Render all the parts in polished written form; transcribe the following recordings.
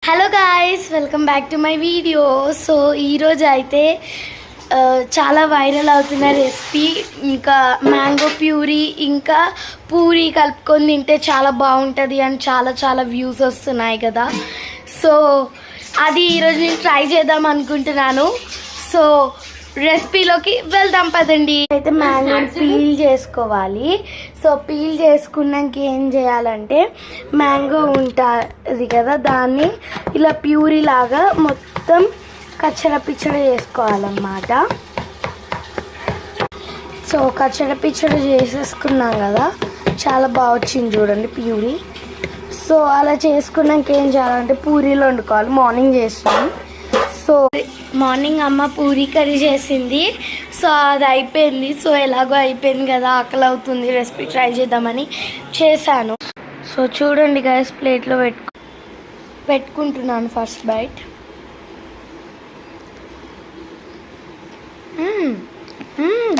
Hello guys, welcome back to my video. So ఈరోజు అయితే చాలా వైరల్ అవుతున్న రెసిపీ, ఇంకా మ్యాంగో ప్యూరీ ఇంకా పూరీ కలుపుకొని తింటే చాలా బాగుంటుంది అని చాలా వ్యూస్ వస్తున్నాయి కదా. సో అది ఈరోజు నేను ట్రై చేద్దాం అనుకుంటున్నాను. సో రెసిపీలోకి వెళ్దాం పదండి. అయితే మ్యాంగో పీల్ చేసుకోవాలి. సో పీల్ చేసుకున్నాక ఏం చేయాలంటే, మ్యాంగో ఉంటుంది కదా, దాన్ని ఇలా ప్యూరీ లాగా మొత్తం కచ్చడ పిచ్చడ చేసుకోవాలన్నమాట. సో కచ్చడ పిచ్చడ చేసేసుకున్నాం కదా, చాలా బాగా వచ్చింది చూడండి ప్యూరీ. సో అలా చేసుకున్నాక ఏం చేయాలంటే, పూరీలు వండుకోవాలి. మార్నింగ్ చేస్తాను. సో మార్నింగ్ అమ్మ పూరీ కర్రీ చేసింది. సో అది అయిపోయింది. సో ఎలాగో అయిపోయింది కదా, ఆకలి అవుతుంది, రెసిపీ ట్రై చేద్దామని చేశాను. సో చూడండి గైస్, ప్లేట్లో పెట్టుకుంటున్నాను first bite.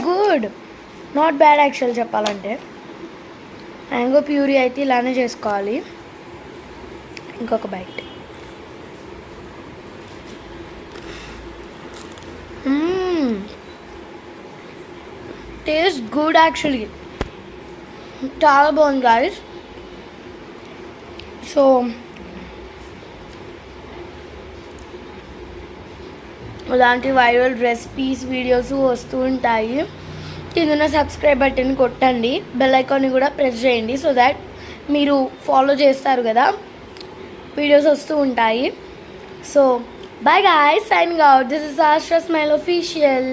Good, not bad actual చెప్పాలంటే. మ్యాంగో ప్యూరీ అయితే ఇలానే చేసుకోవాలి. ఇంకొక బైట్. టేస్ట్ గుడ్ యాక్చువల్లీ, చాలా బాగుంది గాయస్. సో ఇలాంటి వైరల్ రెసిపీస్ వీడియోస్ వస్తూ ఉంటాయి. కింద సబ్స్క్రైబ్ బటన్ కొట్టండి, బెల్ ఐకాన్ని కూడా ప్రెస్ చేయండి. సో దాట్ మీరు ఫాలో చేస్తారు కదా, వీడియోస్ వస్తూ ఉంటాయి. So bye guys, signing out. This is Asha Smile Official.